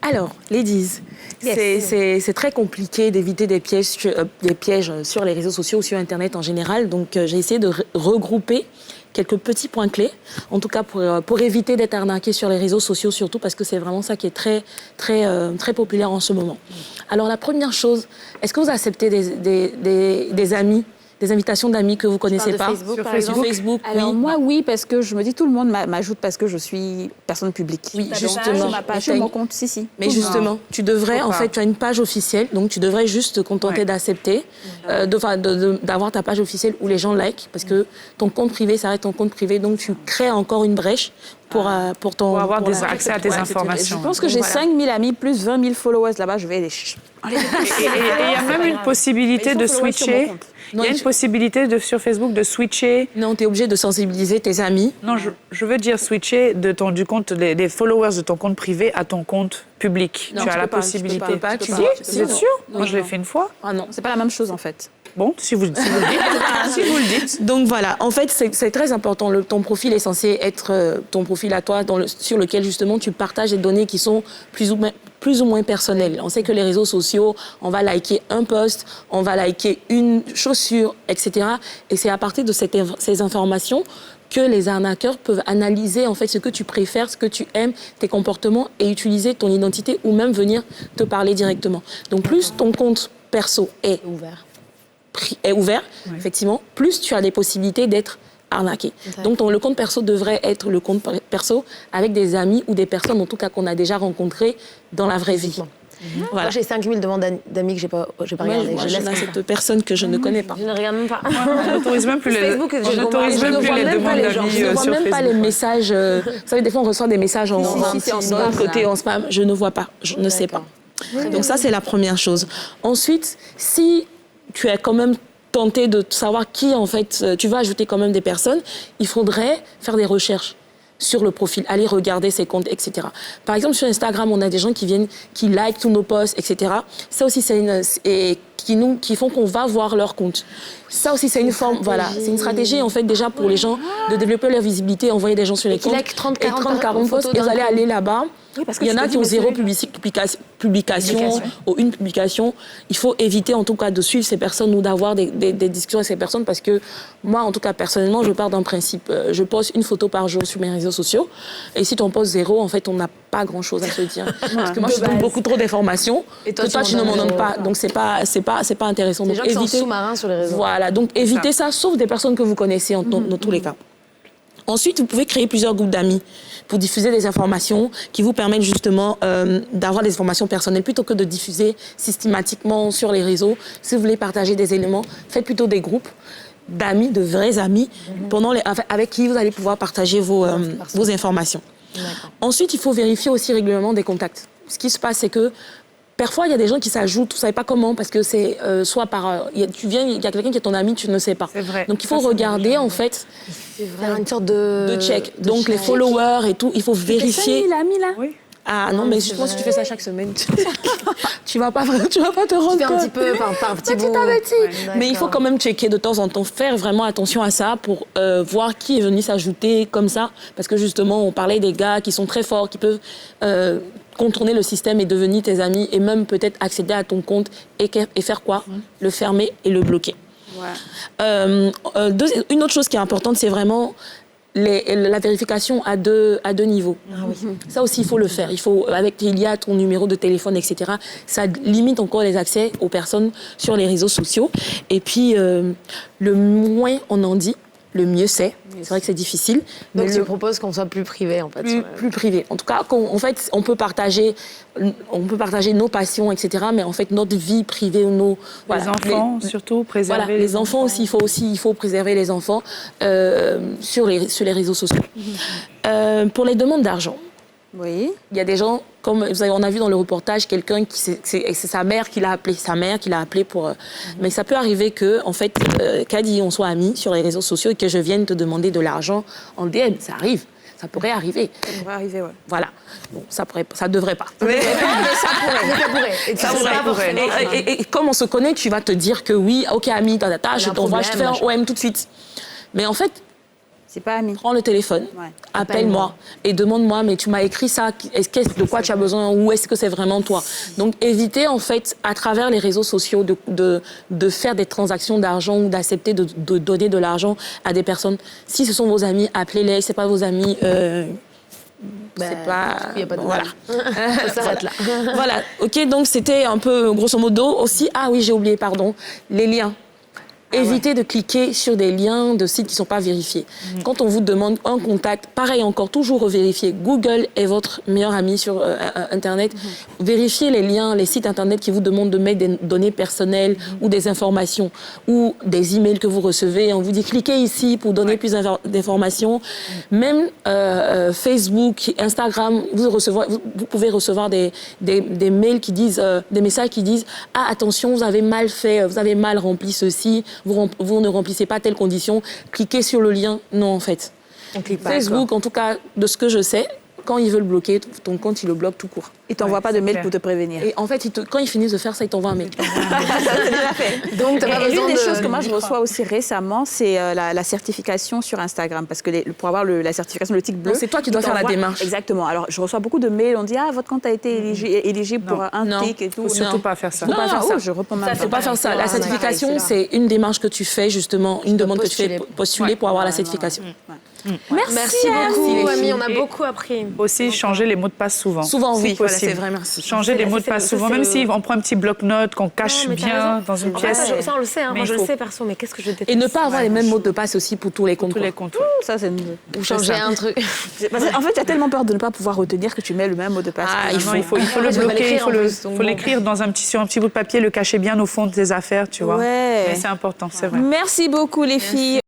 Alors, ladies, c'est très compliqué d'éviter des pièges sur les réseaux sociaux ou sur Internet en général. Donc, j'ai essayé de regrouper quelques petits points clés, en tout cas pour éviter d'être arnaqué sur les réseaux sociaux, surtout parce que c'est vraiment ça qui est très populaire en ce moment. Alors, la première chose, est-ce que vous acceptez des amis, des invitations d'amis que vous ne connaissez pas Facebook, par exemple. Facebook, Alors oui. moi, oui, parce que je me dis tout le monde m'ajoute parce que je suis personne publique. Oui, justement. Ma page, mon compte, si. Mais justement, tu devrais, en fait, tu as une page officielle, donc tu devrais juste te contenter d'accepter, d'avoir ta page officielle où les gens like, parce que ton compte privé, ça reste ton compte privé, donc tu crées encore une brèche pour avoir accès à tes informations. Je pense que j'ai 5000 amis, plus 20 000 followers là-bas, je vais les... Et il y a même une possibilité de switcher. Il y a une possibilité sur Facebook de switcher. Non, tu es obligé de sensibiliser tes amis. Non, je veux dire switcher du compte des followers de ton compte privé à ton compte public. Non, tu as la peux possibilité. Tu Vous êtes sûr? Moi, je l'ai fait une fois. Ah non, c'est pas la même chose en fait. Bon, si vous le dites. Si vous le dites. Donc voilà, en fait, c'est très important. Ton profil est censé être ton profil à toi, sur lequel justement tu partages des données qui sont plus ou moins personnelles. On sait que les réseaux sociaux, on va liker un post, on va liker une chaussure, etc. Et c'est à partir de ces informations que les arnaqueurs peuvent analyser en fait ce que tu préfères, ce que tu aimes, tes comportements et utiliser ton identité ou même venir te parler directement. Donc plus ton compte perso est ouvert, effectivement, plus tu as des possibilités d'être arnaqué. Donc le compte perso devrait être le compte perso avec des amis ou des personnes en tout cas qu'on a déjà rencontrées dans la vraie vie. Voilà. Moi, j'ai 5000 demandes d'amis que j'ai pas regardées. Je laisse cette personne que je ne connais pas. Je ne regarde même pas. On n'autorise même plus les demandes d'amis. Je ne vois même pas les messages. Vous savez, des fois, on reçoit des messages en côté en spam. Je ne vois pas. Je ne sais pas. Donc ça, c'est la première chose. Ensuite, si tu es quand même tenté de savoir qui, en fait, tu vas ajouter quand même des personnes, il faudrait faire des recherches sur le profil, aller regarder ses comptes, etc. Par exemple, sur Instagram, on a des gens qui viennent, qui likent tous nos posts, etc. Ça aussi, qui font qu'on va voir leur compte. Ça aussi, c'est une forme, voilà, c'est une stratégie, en fait, déjà pour les gens de développer leur visibilité, envoyer des gens sur les comptes. Like 30-40 posts, et vous allez aller là-bas. Oui, il y en a qui ont 0 publication ou une publication. Il faut éviter en tout cas de suivre ces personnes ou d'avoir des discussions avec ces personnes parce que moi, en tout cas, personnellement, je pars d'un principe. Je poste une photo par jour sur mes réseaux sociaux et si tu en postes 0, en fait, on n'a pas grand-chose à se dire. Parce que moi, je donne beaucoup trop d'informations que toi, tu ne m'en donnes pas. Donc, c'est pas intéressant. Les donc, gens qui sont sous-marins sur les réseaux. Voilà, donc évitez ça, sauf des personnes que vous connaissez dans tous les cas. Ensuite, vous pouvez créer plusieurs groupes d'amis pour diffuser des informations qui vous permettent justement d'avoir des informations personnelles plutôt que de diffuser systématiquement sur les réseaux. Si vous voulez partager des éléments, faites plutôt des groupes d'amis, de vrais amis, avec qui vous allez pouvoir partager vos informations. Ensuite, il faut vérifier aussi régulièrement des contacts. Ce qui se passe, c'est que parfois, il y a des gens qui s'ajoutent, vous ne savez pas comment, parce que c'est soit par... il y a quelqu'un qui est ton ami, tu ne sais pas. C'est vrai. Donc, il faut regarder, en fait, une sorte de check. Donc, les followers et tout, il faut vérifier. C'est 5000 amis, là? Oui. Ah non, mais je pense que tu fais ça chaque semaine. tu vas pas te rendre compte. un petit peu par petit bout. Mais il faut quand même checker de temps en temps, faire vraiment attention à ça pour voir qui est venu s'ajouter comme ça. Parce que justement, on parlait des gars qui sont très forts, qui peuvent contourner le système et devenir tes amis et même peut-être accéder à ton compte et faire quoi? Le fermer et le bloquer. Ouais. Une autre chose qui est importante, c'est vraiment la vérification à deux niveaux. Ah oui. Ça aussi, il faut le faire. Il y a ton numéro de téléphone, etc. Ça limite encore les accès aux personnes sur les réseaux sociaux. Et puis, le moins on en dit, le mieux c'est. C'est vrai que c'est difficile. Donc, tu proposes qu'on soit plus privé, en fait. Plus privé. En tout cas, on peut partager nos passions, etc. Mais en fait, notre vie privée, les enfants, surtout, préserver voilà, les enfants aussi. Il faut préserver les enfants sur les réseaux sociaux. Pour les demandes d'argent. Oui. Il y a des gens, comme on a vu dans le reportage, quelqu'un c'est sa mère qui l'a appelé pour... Mais ça peut arriver que, en fait, Kadi, on soit amis sur les réseaux sociaux et que je vienne te demander de l'argent en DM. Ça arrive. Ça pourrait arriver. Ça pourrait arriver, ouais. Voilà. Bon, ça devrait pas. Mais ça pourrait. Et comme on se connaît, tu vas te dire que oui, ok, ami, je t'envoie, je te fais un OM tout de suite. Mais en fait, C'est pas ami. Prends le téléphone, Ouais. appelle-moi et demande-moi, mais tu m'as écrit ça, de quoi tu as besoin ou est-ce que c'est vraiment toi? Donc, évitez en fait, à travers les réseaux sociaux, de faire des transactions d'argent ou d'accepter de donner de l'argent à des personnes. Si ce sont vos amis, appelez-les, c'est pas vos amis... c'est pas... Il n'y a pas de Voilà. Ça s'arrête là. Voilà, ok, donc c'était un peu grosso modo aussi. Ah oui, j'ai oublié, pardon, les liens. Évitez de cliquer sur des liens de sites qui ne sont pas vérifiés. Quand on vous demande un contact, pareil encore, toujours revérifier. Google est votre meilleur ami sur Internet. Vérifiez les liens, les sites Internet qui vous demandent de mettre des données personnelles ou des informations ou des emails que vous recevez. On vous dit cliquez ici pour donner plus d'informations. Même Facebook, Instagram, vous pouvez recevoir des mails qui disent, des messages qui disent « Ah, attention, vous avez mal fait, vous avez mal rempli ceci. » Vous ne remplissez pas telle condition, cliquez sur le lien. Non, en fait. On clique pas. Facebook, en tout cas, de ce que je sais, quand ils veulent bloquer ton compte, ils le bloquent tout court. Ils t'envoient pas de mail clair. pour te prévenir. Et en fait, quand ils finissent de faire ça, ils t'envoient un mail. C'est déjà fait. Donc, t'as pas Et besoin l'une de... des choses que moi je reçois aussi récemment, c'est la certification sur Instagram. Parce que pour avoir la certification, le tic bleu... Donc, c'est toi qui dois ils faire la t'envoient- démarche. Exactement. Alors, je reçois beaucoup de mails, on dit « Ah, votre compte a été éligible pour un Non. tic et tout. » Faut surtout pas faire ça. Faut pas faire ça. Je réponds même Il ne faut pas faire ça. La pareil, certification, c'est là. c'est une démarche que tu fais, justement, une demande que tu fais postuler pour avoir la Ouais, certification. Merci beaucoup, les Ami, filles. on a beaucoup appris. Aussi, changer les mots de passe souvent. Souvent, si oui. Voilà, possible. c'est vrai, merci. Changer les mots de passe souvent, même si on prend un petit bloc-notes qu'on cache Non, mais t'as bien raison. dans une En fait, pièce. ça, on le sait, hein. Mais Moi je il le faut. sais perso, mais qu'est-ce que je déteste. Et ne pas avoir les mêmes mots de passe aussi pour tous les comptes. Tous les comptes. Ça, c'est... Ou changer un truc. Parce que, en fait, tu as tellement peur de ne pas pouvoir retenir que tu mets le même mot de passe. Ah, Non, il faut le je vais bloquer, l'écrire en plus, donc faut bon. l'écrire sur un petit bout de papier, le cacher bien au fond de tes affaires, tu vois. Ouais. Mais c'est important, c'est vrai. Merci beaucoup, les filles.